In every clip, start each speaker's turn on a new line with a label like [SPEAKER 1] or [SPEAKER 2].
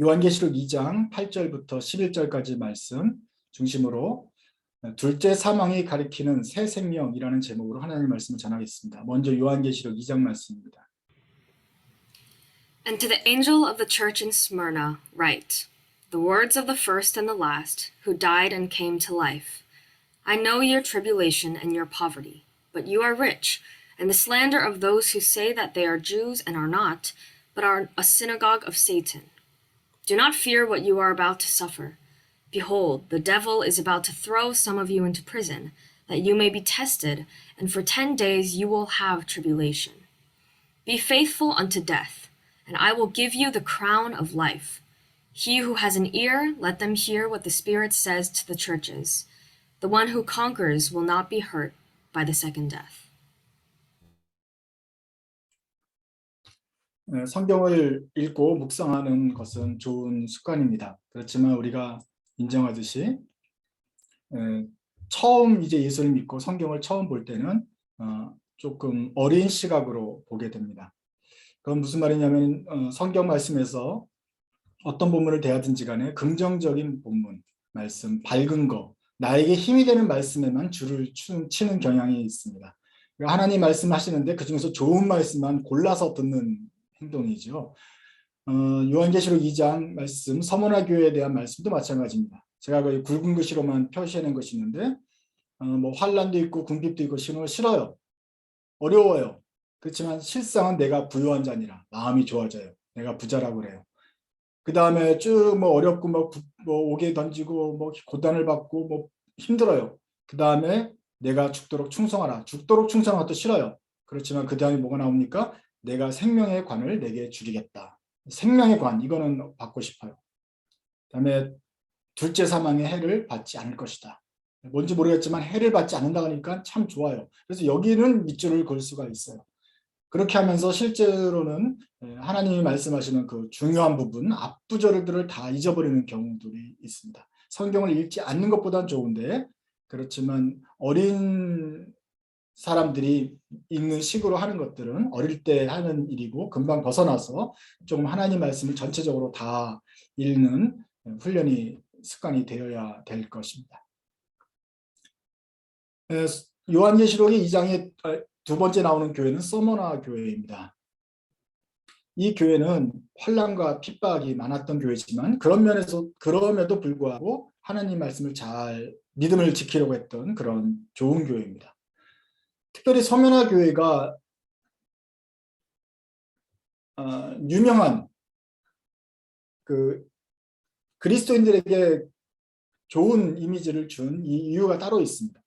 [SPEAKER 1] 요한계시록 2장 8절부터 11절까지 말씀 중심으로 둘째 사망이 가리키는 새 생명이라는 제목으로 하나님의 말씀을 전하겠습니다. 먼저 요한계시록 2장 말씀입니다.
[SPEAKER 2] And to the angel of the church in Smyrna write, the words of the first and the last, who died and came to life. I know your tribulation and your poverty, but you are rich, and the slander of those who say that they are Jews and are not, but are a synagogue of Satan. Do not fear what you are about to suffer. Behold, the devil is about to throw some of you into prison, that you may be tested, and for 10 days you will have tribulation. Be faithful unto death, and I will give you the crown of life. He who has an ear, let them hear what the Spirit says to the churches. The one who conquers will not be hurt by the second death.
[SPEAKER 1] 성경을 읽고 묵상하는 것은 좋은 습관입니다. 그렇지만 우리가 인정하듯이 처음 이제 예수를 믿고 성경을 처음 볼 때는 조금 어린 시각으로 보게 됩니다. 그건 무슨 말이냐면 성경 말씀에서 어떤 본문을 대하든지 간에 긍정적인 본문, 말씀, 밝은 거, 나에게 힘이 되는 말씀에만 줄을 치는 경향이 있습니다. 하나님 말씀하시는데 그중에서 좋은 말씀만 골라서 듣는 행동이죠. 요한계시록 2장 말씀, 서머나 교회에 대한 말씀도 마찬가지입니다. 제가 거의 굵은 글씨로만 표시해낸 것이 있는데 뭐 환란도 있고 궁핍도 있고 싫어요. 어려워요. 그렇지만 실상은 내가 부유한 자니라 마음이 좋아져요. 내가 부자라고 그래요. 그 다음에 쭉 뭐 어렵고 뭐 옥에 던지고 뭐 고단을 받고 뭐 힘들어요. 그 다음에 내가 죽도록 충성하라. 죽도록 충성하는 것도 싫어요. 그렇지만 그 다음에 뭐가 나옵니까? 내가 생명의 관을 내게 주리겠다. 생명의 관, 이거는 받고 싶어요. 그 다음에 둘째 사망의 해를 받지 않을 것이다. 뭔지 모르겠지만 해를 받지 않는다 하니까 참 좋아요. 그래서 여기는 밑줄을 걸 수가 있어요. 그렇게 하면서 실제로는 하나님이 말씀하시는 그 중요한 부분, 앞부절들을 다 잊어버리는 경우들이 있습니다. 성경을 읽지 않는 것보단 좋은데 그렇지만 어린 사람들이 읽는 식으로 하는 것들은 어릴 때 하는 일이고 금방 벗어나서 조금 하나님 말씀을 전체적으로 다 읽는 훈련이 습관이 되어야 될 것입니다. 요한계시록의 2장에 두 번째 나오는 교회는 서머나 교회입니다. 이 교회는 환난과 핍박이 많았던 교회지만 그런 면에서 그럼에도 불구하고 하나님 말씀을 잘 믿음을 지키려고 했던 그런 좋은 교회입니다. 특별히 서머나 교회가 유명한 그 그리스도인들에게 좋은 이미지를 준 이 이유가 따로 있습니다.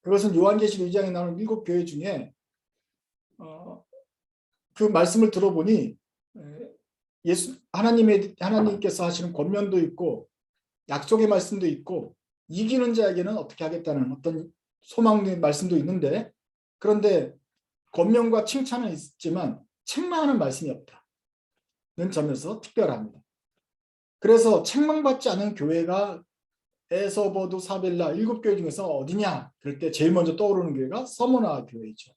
[SPEAKER 1] 그것은 요한계시록 2장에 나오는 7교회 중에 그 말씀을 들어보니 하나님께서 하시는 권면도 있고 약속의 말씀도 있고 이기는 자에게는 어떻게 하겠다는 어떤 소망의 말씀도 있는데 그런데 권면과 칭찬은 있지만 책망하는 말씀이 없다는 점에서 특별합니다. 그래서 책망받지 않은 교회가 에서버두 사벨라 7교회 중에서 어디냐? 그럴 때 제일 먼저 떠오르는 교회가 서머나 교회이죠.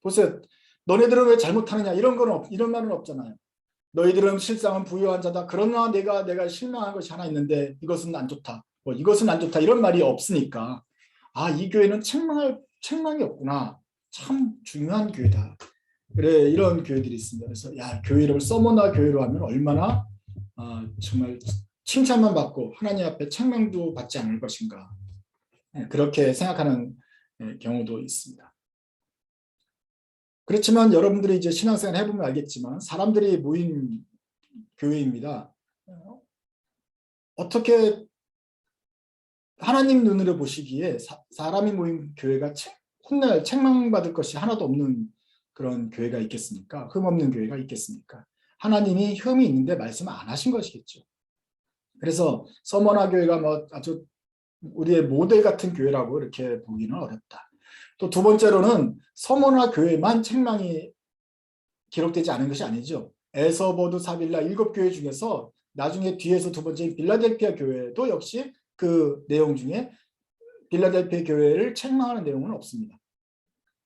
[SPEAKER 1] 보세요. 너네들은 왜 잘못하느냐? 이런 말은 없잖아요. 너희들은 실상은 부유한 자다. 그러나 내가 실망한 것이 하나 있는데 이것은 안 좋다. 뭐 이것은 안 좋다. 이런 말이 없으니까 이 교회는 책망이 없구나. 참 중요한 교회다. 그래 이런 교회들이 있습니다. 그래서 교회 이름을 서머나 교회로 하면 얼마나 정말 칭찬만 받고 하나님 앞에 책망도 받지 않을 것인가 그렇게 생각하는 경우도 있습니다. 그렇지만 여러분들이 이제 신앙생활 해보면 알겠지만 사람들이 모인 교회입니다. 어떻게 하나님 눈으로 보시기에 사람이 모인 교회가 책망받을 것이 하나도 없는 그런 교회가 있겠습니까? 흠없는 교회가 있겠습니까? 하나님이 흠이 있는데 말씀 안 하신 것이겠죠. 그래서 서머나 교회가 뭐 아주 우리의 모델 같은 교회라고 이렇게 보기는 어렵다. 또 두 번째로는 서머나 교회만 책망이 기록되지 않은 것이 아니죠. 에서버두 사빌라 7교회 중에서 나중에 뒤에서 두 번째 빌라델피아 교회도 역시 그 내용 중에 빌라델피아 교회를 책망하는 내용은 없습니다.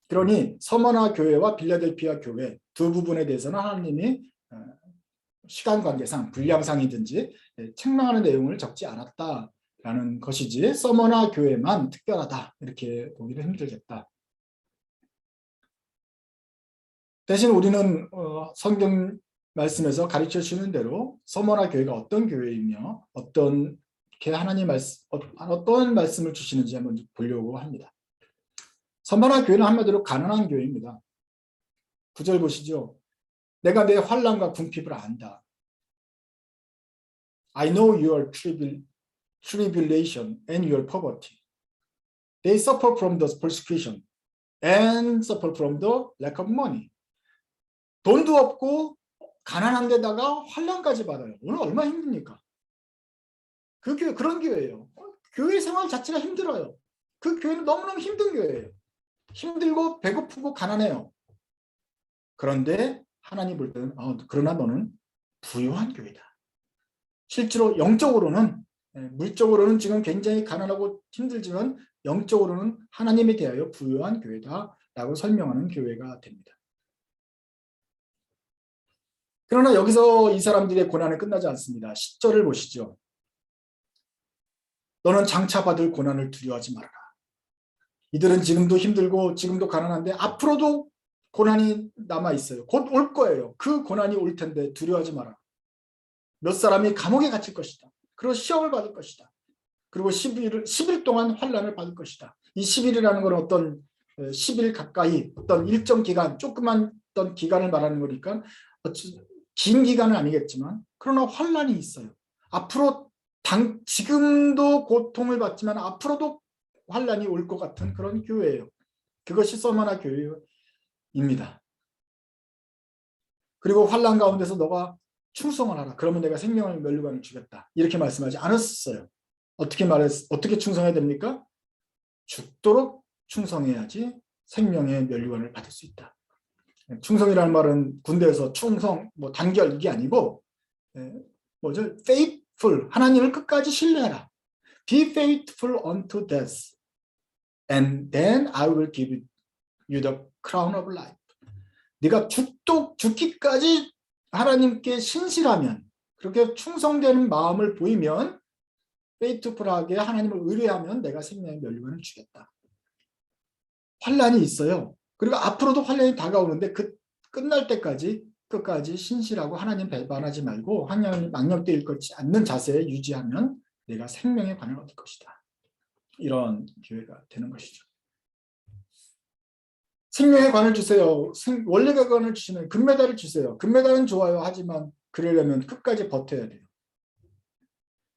[SPEAKER 1] 그러니 서머나 교회와 빌라델피아 교회 두 부분에 대해서는 하나님이 시간 관계상 분량상이든지 책망하는 내용을 적지 않았다라는 것이지 서머나 교회만 특별하다 이렇게 보기는 힘들겠다. 대신 우리는 성경 말씀에서 가르쳐 주는 대로 서머나 교회가 어떤 교회이며 어떤 말씀을 주시는지 한번 보려고 합니다. 서머나 교회는 한마디로 가난한 교회입니다. 9절 보시죠. 내가 내 환난과 궁핍을 안다. I know your tribulation and your poverty. They suffer from the persecution and suffer from the lack of money. 돈도 없고 가난한 데다가 환난까지 받아요. 오늘 얼마나 힘듭니까? 그 교회 그런 교회예요. 교회 생활 자체가 힘들어요. 그 교회는 너무너무 힘든 교회예요. 힘들고 배고프고 가난해요. 그런데 하나님 볼 때는 그러나 너는 부유한 교회다. 실제로 영적으로는 물적으로는 지금 굉장히 가난하고 힘들지만 영적으로는 하나님에 대하여 부유한 교회다라고 설명하는 교회가 됩니다. 그러나 여기서 이 사람들의 고난은 끝나지 않습니다. 10절을 보시죠. 너는 장차 받을 고난을 두려워하지 말아라. 이들은 지금도 힘들고 지금도 가난한데 앞으로도 고난이 남아있어요. 곧 올 거예요. 그 고난이 올 텐데 두려워하지 마라. 몇 사람이 감옥에 갇힐 것이다. 그리고 시험을 받을 것이다. 그리고 10일 동안 환난을 받을 것이다. 이 10일이라는 건 어떤 10일 가까이 어떤 일정 기간, 조그만 어떤 기간을 말하는 거니까 긴 기간은 아니겠지만 그러나 환난이 있어요. 앞으로 지금도 고통을 받지만 앞으로도 환난이 올 것 같은 그런 교회예요. 그것이 서머나 교회입니다. 그리고 환난 가운데서 너가 충성을 하라. 그러면 내가 생명을 면류관을 주겠다. 이렇게 말씀하지 않았어요. 어떻게 충성해야 됩니까? 죽도록 충성해야지 생명의 면류관을 받을 수 있다. 충성이라는 말은 군대에서 충성, 단결 이게 아니고 faithful, 하나님을 끝까지 신뢰하라. Be faithful unto death, and then I will give you the crown of life. 네가 죽기까지 하나님께 신실하면, 그렇게 충성되는 마음을 보이면, faithful하게 하나님을 의뢰하면 내가 생명의 면류관을 주겠다. 환난이 있어요. 그리고 앞으로도 환난이 다가오는데 끝날 때까지 끝까지 신실하고 하나님 배반하지 말고 하나님 망령되일 것이 않는 자세에 유지하면 내가 생명의 관을 얻을 것이다. 이런 기회가 되는 것이죠. 생명의 관을 주세요. 원래의 관을 주시면 금메달을 주세요. 금메달은 좋아요. 하지만 그러려면 끝까지 버텨야 돼요.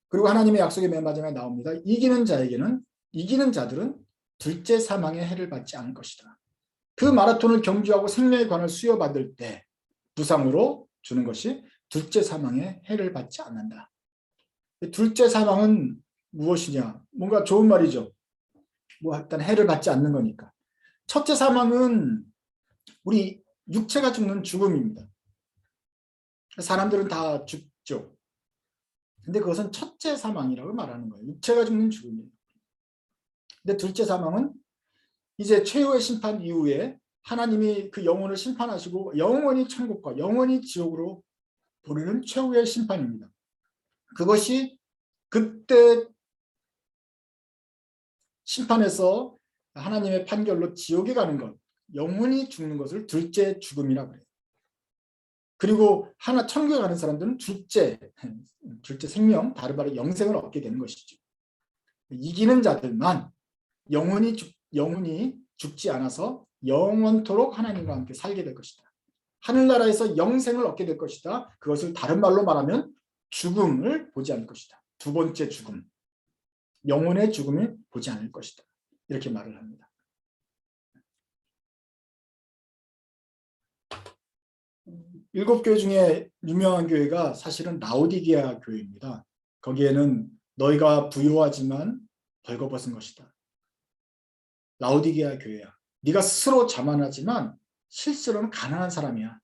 [SPEAKER 1] 그리고 하나님의 약속의 맨 마지막에 나옵니다. 이기는 자들은 둘째 사망의 해를 받지 않을 것이다. 그 마라톤을 경주하고 생명의 관을 수여받을 때 부상으로 주는 것이 둘째 사망의 해를 받지 않는다. 둘째 사망은 무엇이냐? 뭔가 좋은 말이죠. 일단 해를 받지 않는 거니까. 첫째 사망은 우리 육체가 죽는 죽음입니다. 사람들은 다 죽죠. 근데 그것은 첫째 사망이라고 말하는 거예요. 육체가 죽는 죽음이에요. 근데 둘째 사망은 이제 최후의 심판 이후에 하나님이 그 영혼을 심판하시고 영원히 천국과 영원히 지옥으로 보내는 최후의 심판입니다. 그것이 그때 심판에서 하나님의 판결로 지옥에 가는 것, 영원히 죽는 것을 둘째 죽음이라고 해요. 그리고 천국에 가는 사람들은 둘째 생명, 바로 영생을 얻게 되는 것이죠. 이기는 자들만 영원히 죽지 않아서 영원토록 하나님과 함께 살게 될 것이다. 하늘나라에서 영생을 얻게 될 것이다. 그것을 다른 말로 말하면 죽음을 보지 않을 것이다. 두 번째 죽음, 영혼의 죽음을 보지 않을 것이다. 이렇게 말을 합니다. 일곱 교회 중에 유명한 교회가 사실은 라오디게아 교회입니다. 거기에는 너희가 부유하지만 벌거벗은 것이다. 라오디게아 교회야. 네가 스스로 자만하지만 실제로는 가난한 사람이야.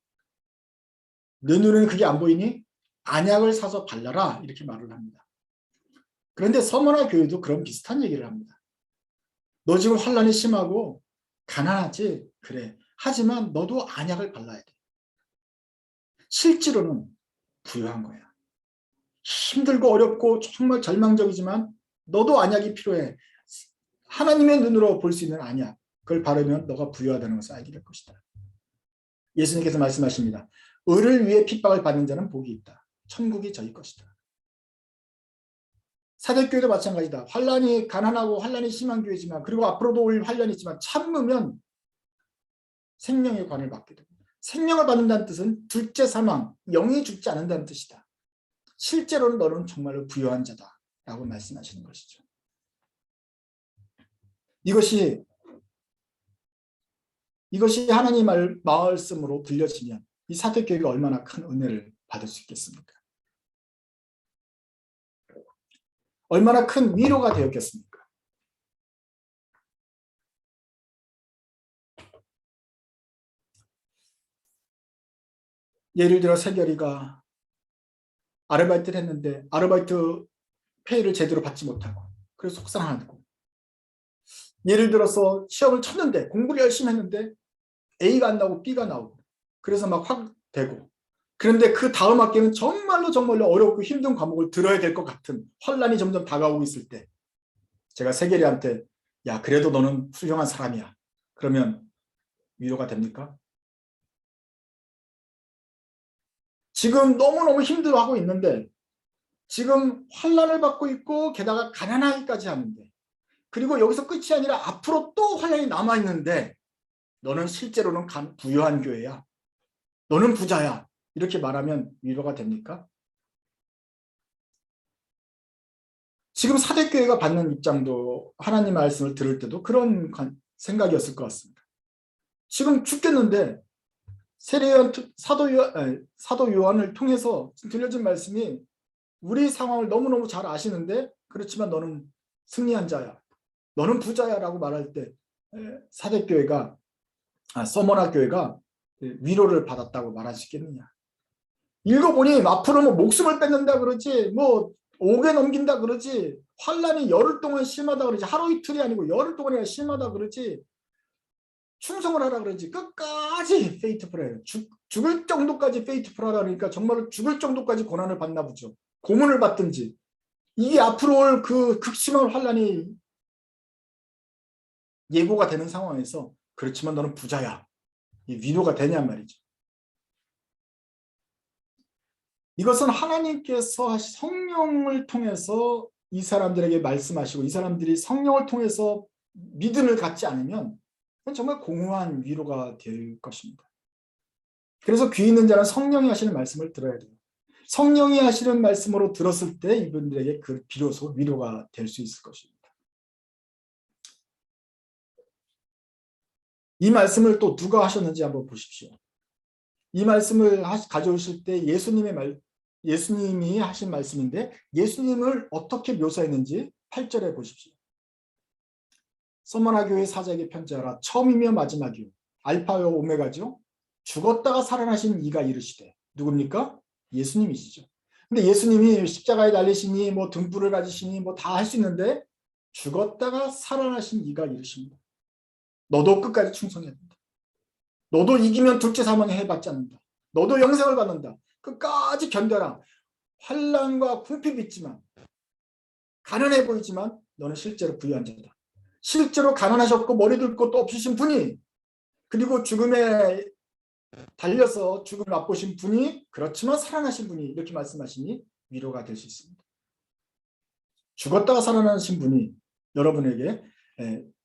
[SPEAKER 1] 내 눈에는 그게 안 보이니? 안약을 사서 발라라. 이렇게 말을 합니다. 그런데 서머나 교회도 그런 비슷한 얘기를 합니다. 너 지금 환난이 심하고 가난하지? 그래. 하지만 너도 안약을 발라야 돼. 실제로는 부여한 거야. 힘들고 어렵고 정말 절망적이지만 너도 안약이 필요해. 하나님의 눈으로 볼 수 있는 안약. 그걸 바르면 너가 부여하다는 것을 알게 될 것이다. 예수님께서 말씀하십니다. 의를 위해 핍박을 받는 자는 복이 있다. 천국이 저희 것이다. 사대교회도 마찬가지다. 환란이 가난하고 환란이 심한 교회지만 그리고 앞으로도 올 환란이 있지만 참으면 생명의 관을 받게 됩니다. 생명을 받는다는 뜻은 둘째 사망, 영이 죽지 않는다는 뜻이다. 실제로는 너는 정말로 부유한 자다라고 말씀하시는 것이죠. 이것이 하나님 말씀으로 들려지면 이 사대교회가 얼마나 큰 은혜를 받을 수 있겠습니까? 얼마나 큰 위로가 되었겠습니까? 예를 들어 세결이가 아르바이트를 했는데 아르바이트 페이를 제대로 받지 못하고 그래서 속상하고, 예를 들어서 시험을 쳤는데 공부를 열심히 했는데 A가 안 나오고 B가 나오고 그래서 막 확 되고, 그런데 그 다음 학기는 정말로 어렵고 힘든 과목을 들어야 될 것 같은 환란이 점점 다가오고 있을 때 제가 세계리한테 야 그래도 너는 훌륭한 사람이야. 그러면 위로가 됩니까? 지금 너무너무 힘들어하고 있는데 지금 환란을 받고 있고 게다가 가난하기까지 하는데, 그리고 여기서 끝이 아니라 앞으로 또 환란이 남아있는데 너는 실제로는 부유한 교회야. 너는 부자야. 이렇게 말하면 위로가 됩니까? 지금 사대교회가 받는 입장도 하나님 말씀을 들을 때도 그런 생각이었을 것 같습니다. 지금 죽겠는데 사도 요한을 통해서 들려진 말씀이 우리 상황을 너무너무 잘 아시는데 그렇지만 너는 승리한 자야. 너는 부자야 라고 말할 때 사대교회가 서머나 교회가 위로를 받았다고 말할 수 있겠느냐. 읽어보니 앞으로 뭐 목숨을 뺏는다 그러지 뭐 옥에 넘긴다 그러지 환란이 열흘 동안 심하다 그러지 하루 이틀이 아니고 열흘 동안이나 심하다 그러지 충성을 하라 그러지 끝까지 페이트풀해요. 죽을 정도까지 페이트풀하라 그러니까 정말로 죽을 정도까지 고난을 받나 보죠. 고문을 받든지. 이게 앞으로 올 그 극심한 환란이 예고가 되는 상황에서 그렇지만 너는 부자야. 이 위로가 되냔 말이죠. 이것은 하나님께서 성령을 통해서 이 사람들에게 말씀하시고 이 사람들이 성령을 통해서 믿음을 갖지 않으면 그건 정말 공허한 위로가 될 것입니다. 그래서 귀 있는 자는 성령이 하시는 말씀을 들어야 돼요. 성령이 하시는 말씀으로 들었을 때 이분들에게 그 비로소 위로가 될 수 있을 것입니다. 이 말씀을 또 누가 하셨는지 한번 보십시오. 이 말씀을 가져오실 때 예수님이 하신 말씀인데 예수님을 어떻게 묘사했는지 8절에 보십시오. 서머나 교회 사자에게 편지하라. 처음이며 마지막이요 알파요 오메가죠. 죽었다가 살아나신 이가 이르시되. 누굽니까? 예수님이시죠. 근데 예수님이 십자가에 달리시니 뭐 등불을 가지시니 뭐 다 할 수 있는데 죽었다가 살아나신 이가 이르십니다. 너도 끝까지 충성해야 된다. 너도 이기면 둘째 사망에 해받지 않는다. 너도 영생을 받는다. 끝까지 견뎌라. 환난과 궁핍이 있지만 가난해 보이지만 너는 실제로 부유한 자다. 실제로 가난하셨고 머리도 있고 또 없으신 분이, 그리고 죽음에 달려서 죽음을 맛보신 분이, 그렇지만 살아나신 분이 이렇게 말씀하시니 위로가 될 수 있습니다. 죽었다가 살아나신 분이 여러분에게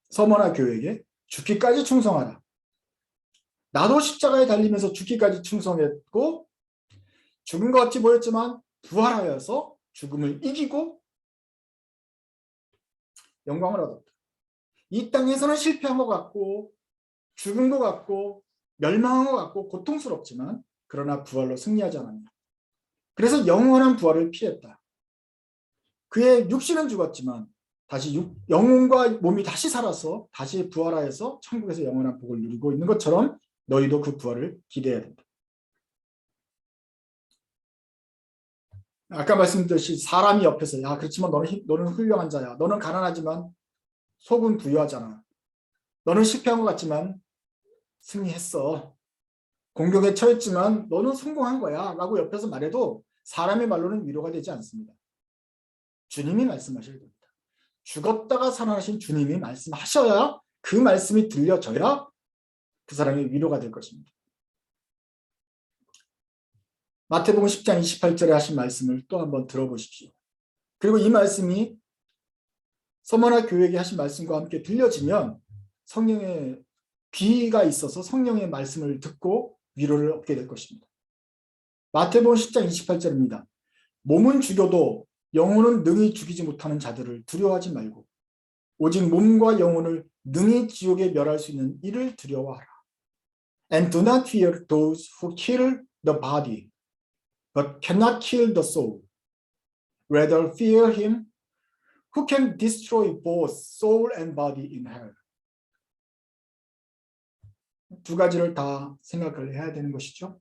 [SPEAKER 1] 서머나 교회에게 죽기까지 충성하라. 나도 십자가에 달리면서 죽기까지 충성했고 죽음과 같이 보였지만 부활하여서 죽음을 이기고 영광을 얻었다. 이 땅에서는 실패한 것 같고 죽은 것 같고 멸망한 것 같고 고통스럽지만 그러나 부활로 승리하지 않았냐. 그래서 영원한 부활을 피했다. 그의 육신은 죽었지만 다시 영혼과 몸이 다시 살아서 다시 부활하여서 천국에서 영원한 복을 누리고 있는 것처럼 너희도 그 부활을 기대해야 된다. 아까 말씀드렸듯이 사람이 옆에서 야 그렇지만 너는 훌륭한 자야. 너는 가난하지만 속은 부유하잖아. 너는 실패한 것 같지만 승리했어. 공격에 처했지만 너는 성공한 거야 라고 옆에서 말해도 사람의 말로는 위로가 되지 않습니다. 주님이 말씀하셔야 됩니다. 죽었다가 살아나신 주님이 말씀하셔야 그 말씀이 들려져야 그 사람이 위로가 될 것입니다. 마태복음 10장 28절에 하신 말씀을 또 한번 들어보십시오. 그리고 이 말씀이 서머나 교회에게 하신 말씀과 함께 들려지면 성령의 귀가 있어서 성령의 말씀을 듣고 위로를 얻게 될 것입니다. 마태복음 10장 28절입니다. 몸은 죽여도 영혼은 능히 죽이지 못하는 자들을 두려워하지 말고 오직 몸과 영혼을 능히 지옥에 멸할 수 있는 이를 두려워하라. And do not fear those who kill the body, but cannot kill the soul. Rather fear him who can destroy both soul and body in hell. 두 가지를 다 생각을 해야 되는 것이죠.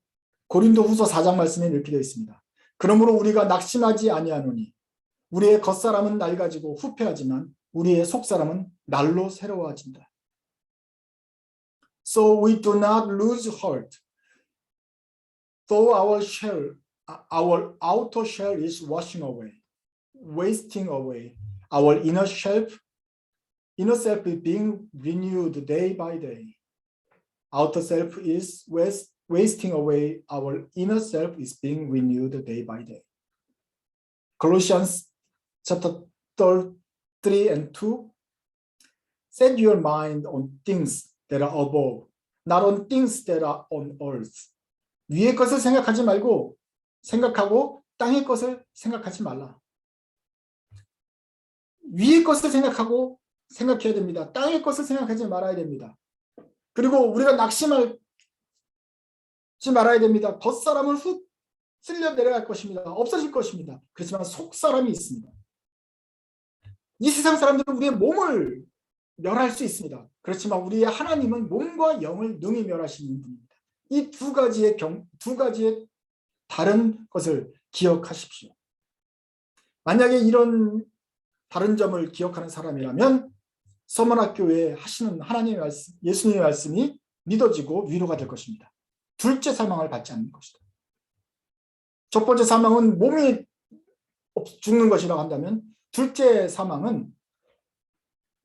[SPEAKER 1] 고린도후서 4장 말씀에 이렇게 되어 있습니다. 그러므로 우리가 낙심하지 아니하노니 우리의 겉사람은 낡아지고 후패하지만 우리의 속사람은 날로 새로워진다. So we do not lose heart. Though our outer shell is washing away, wasting away, our inner self is being renewed day by day. Outer self is wasting away, our inner self is being renewed day by day. Colossians chapter 3 and 2. Set your mind on things that are above, not on things that are on earth. 위의 것을 생각하지 말고 생각하고 땅의 것을 생각하지 말라. 위의 것을 생각하고 생각해야 됩니다. 땅의 것을 생각하지 말아야 됩니다. 그리고 우리가 낙심하지 말아야 됩니다. 겉사람은 훅 쓸려 내려갈 것입니다. 없어질 것입니다. 그렇지만 속사람이 있습니다. 이 세상 사람들은 우리의 몸을 멸할 수 있습니다. 그렇지만 우리의 하나님은 몸과 영을 능히 멸하시는 분입니다. 이 두 가지의 다른 것을 기억하십시오. 만약에 이런 다른 점을 기억하는 사람이라면 서머나교회에 하시는 하나님의 말씀, 예수님의 말씀이 믿어지고 위로가 될 것입니다. 둘째 사망을 받지 않는 것이다. 첫 번째 사망은 몸이 죽는 것이라고 한다면 둘째 사망은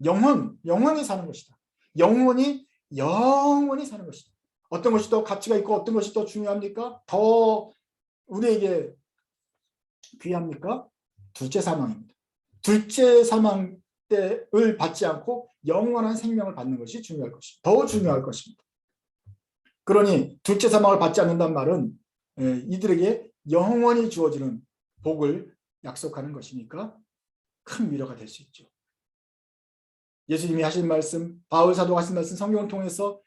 [SPEAKER 1] 영혼이 사는 것이다. 영혼이 사는 것이다. 어떤 것이 더 가치가 있고 어떤 것이 더 중요합니까? 더 우리에게 귀합니까? 둘째 사망입니다. 둘째 사망 때를 받지 않고 영원한 생명을 받는 것이 중요할 것입니다. 더 중요할 것입니다. 그러니 둘째 사망을 받지 않는다는 말은 이들에게 영원히 주어지는 복을 약속하는 것이니까 큰 위로가 될 수 있죠. 예수님이 하신 말씀, 바울 사도가 하신 말씀, 성경을 통해서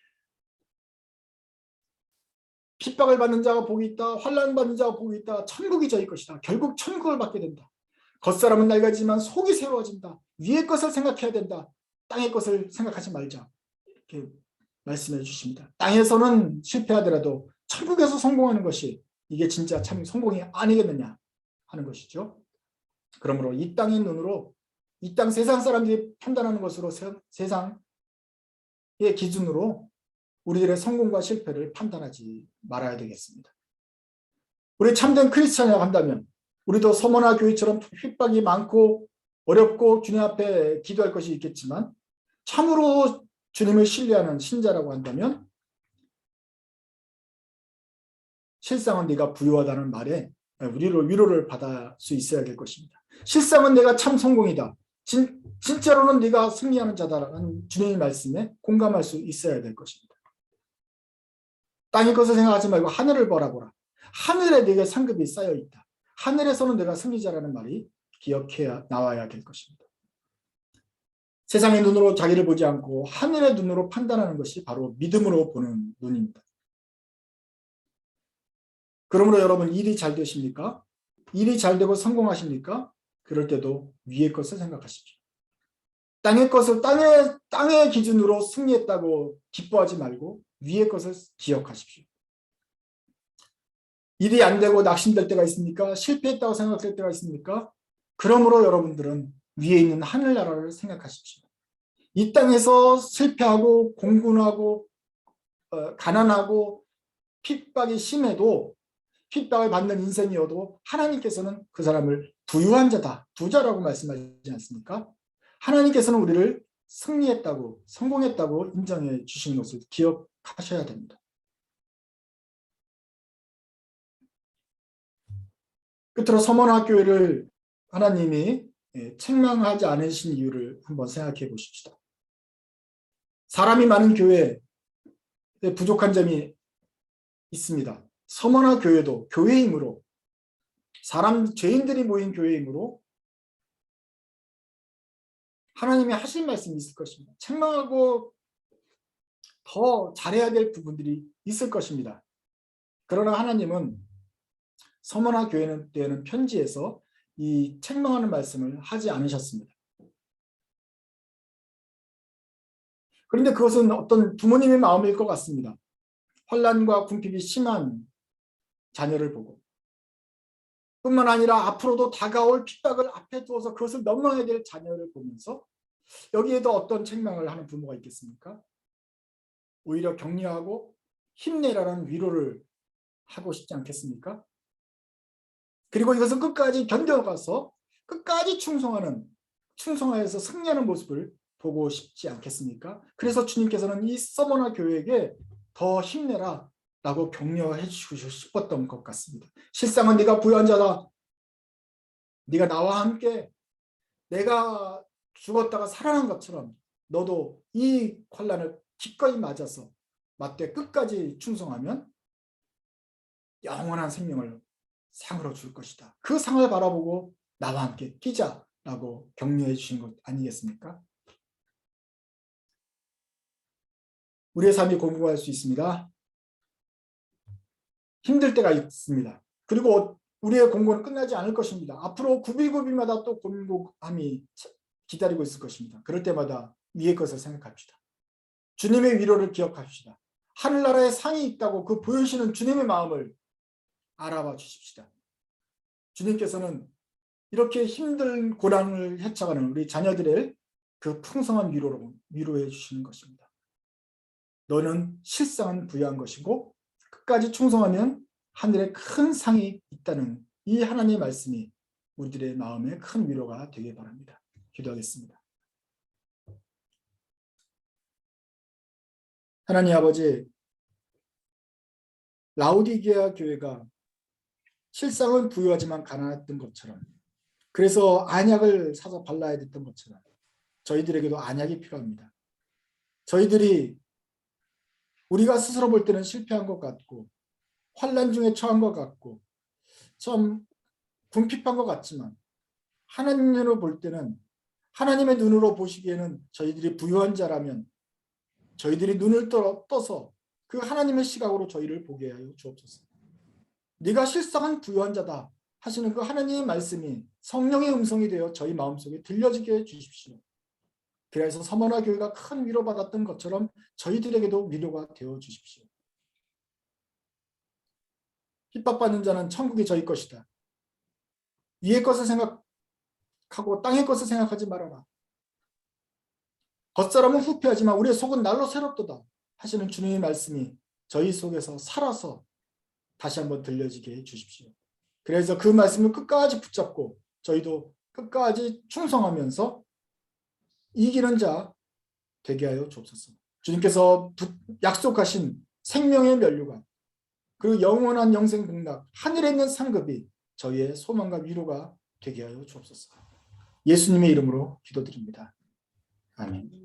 [SPEAKER 1] 핍박을 받는 자가 복이 있다. 환난 받는 자가 복이 있다. 천국이 저희 것이다. 결국 천국을 받게 된다. 겉사람은 낡아지만 속이 새로워진다. 위의 것을 생각해야 된다. 땅의 것을 생각하지 말자. 이렇게 말씀해 주십니다. 땅에서는 실패하더라도 천국에서 성공하는 것이 이게 진짜 참 성공이 아니겠느냐 하는 것이죠. 그러므로 이 땅의 눈으로 이 땅 세상 사람들이 판단하는 것으로 세상의 기준으로 우리들의 성공과 실패를 판단하지 말아야 되겠습니다. 우리 참된 크리스찬이라고 한다면 우리도 서머나 교회처럼 핍박이 많고 어렵고 주님 앞에 기도할 것이 있겠지만 참으로 주님을 신뢰하는 신자라고 한다면 실상은 네가 부유하다는 말에 우리로 위로를 받을 수 있어야 될 것입니다. 실상은 내가 참 성공이다. 진짜로는 네가 승리하는 자다라는 주님의 말씀에 공감할 수 있어야 될 것입니다. 땅의 것을 생각하지 말고 하늘을 바라보라. 하늘에 네게 상급이 쌓여 있다. 하늘에서는 내가 승리자라는 말이 기억해 나와야 될 것입니다. 세상의 눈으로 자기를 보지 않고 하늘의 눈으로 판단하는 것이 바로 믿음으로 보는 눈입니다. 그러므로 여러분 일이 잘 되십니까? 일이 잘 되고 성공하십니까? 그럴 때도 위의 것을 생각하십시오. 땅의 것을 땅의 기준으로 승리했다고 기뻐하지 말고 위의 것을 기억하십시오. 일이 안 되고 낙심될 때가 있습니까? 실패했다고 생각될 때가 있습니까? 그러므로 여러분들은 위에 있는 하늘나라를 생각하십시오. 이 땅에서 실패하고 공분하고 가난하고 핍박이 심해도 핍박을 받는 인생이어도 하나님께서는 그 사람을 부유한 자다, 부자라고 말씀하지 않습니까? 하나님께서는 우리를 승리했다고, 성공했다고 인정해 주시는 것을 기억하셔야 됩니다. 끝으로 서머나 교회를 하나님이 책망하지 않으신 이유를 한번 생각해 보십시다. 사람이 많은 교회에 부족한 점이 있습니다. 서머나 교회도 교회이므로, 죄인들이 모인 교회이므로 하나님이 하실 말씀이 있을 것입니다. 책망하고 더 잘해야 될 부분들이 있을 것입니다. 그러나 하나님은 서머나 교회는 때는 편지에서 이 책망하는 말씀을 하지 않으셨습니다. 그런데 그것은 어떤 부모님의 마음일 것 같습니다. 환난과 궁핍이 심한 자녀를 보고, 뿐만 아니라 앞으로도 다가올 핍박을 앞에 두어서 그것을 넘어야 될 자녀를 보면서 여기에도 어떤 책망을 하는 부모가 있겠습니까? 오히려 격려하고 힘내라는 위로를 하고 싶지 않겠습니까? 그리고 이것을 끝까지 견뎌가서 끝까지 충성하여서 승리하는 모습을 보고 싶지 않겠습니까? 그래서 주님께서는 이 서머나 교회에게 더 힘내라 라고 격려해 주시고 싶었던 것 같습니다. 실상은 네가 부유한 자다. 네가 나와 함께 내가 죽었다가 살아난 것처럼 너도 이 환난을 기꺼이 맞대 끝까지 충성하면 영원한 생명을 상으로 줄 것이다. 그 상을 바라보고 나와 함께 뛰자라고 격려해 주신 것 아니겠습니까? 우리의 삶이 공고할 수 있습니다. 힘들 때가 있습니다. 그리고 우리의 공고는 끝나지 않을 것입니다. 앞으로 구비구비마다 또 공고함이 기다리고 있을 것입니다. 그럴 때마다 위의 것을 생각합시다. 주님의 위로를 기억합시다. 하늘나라에 상이 있다고 그 보여주시는 주님의 마음을 알아봐 주십시다. 주님께서는 이렇게 힘든 고난을 헤쳐가는 우리 자녀들의 그 풍성한 위로해 주시는 것입니다. 너는 실상은 부유한 것이고 끝까지 충성하면 하늘에 큰 상이 있다는 이 하나님의 말씀이 우리들의 마음에 큰 위로가 되길 바랍니다. 기도하겠습니다. 하나님 아버지, 라오디게아 교회가 실상은 부유하지만 가난했던 것처럼, 그래서 안약을 사서 발라야 됐던 것처럼 저희들에게도 안약이 필요합니다. 저희들이 우리가 스스로 볼 때는 실패한 것 같고 환난 중에 처한 것 같고 좀 궁핍한 것 같지만 하나님으로 볼 때는, 하나님의 눈으로 보시기에는 저희들이 부유한 자라면 저희들이 눈을 떠서 그 하나님의 시각으로 저희를 보게 하여 주옵소서. 네가 실상은 부유한 자다 하시는 그 하나님의 말씀이 성령의 음성이 되어 저희 마음속에 들려지게 해 주십시오. 그래서 서머나 교회가 큰 위로받았던 것처럼 저희들에게도 위로가 되어 주십시오. 핍박받는 자는 천국이 저희 것이다. 위의 것을 생각하고 땅의 것을 생각하지 말아라. 겉사람은 후패하지만 우리의 속은 날로 새롭도다 하시는 주님의 말씀이 저희 속에서 살아서 다시 한번 들려지게 해 주십시오. 그래서 그 말씀을 끝까지 붙잡고 저희도 끝까지 충성하면서 이기는 자 되게 하여 주옵소서. 주님께서 약속하신 생명의 면류관, 그 영원한 영생 복락, 하늘에 있는 상급이 저희의 소망과 위로가 되게 하여 주옵소서. 예수님의 이름으로 기도드립니다. 아멘.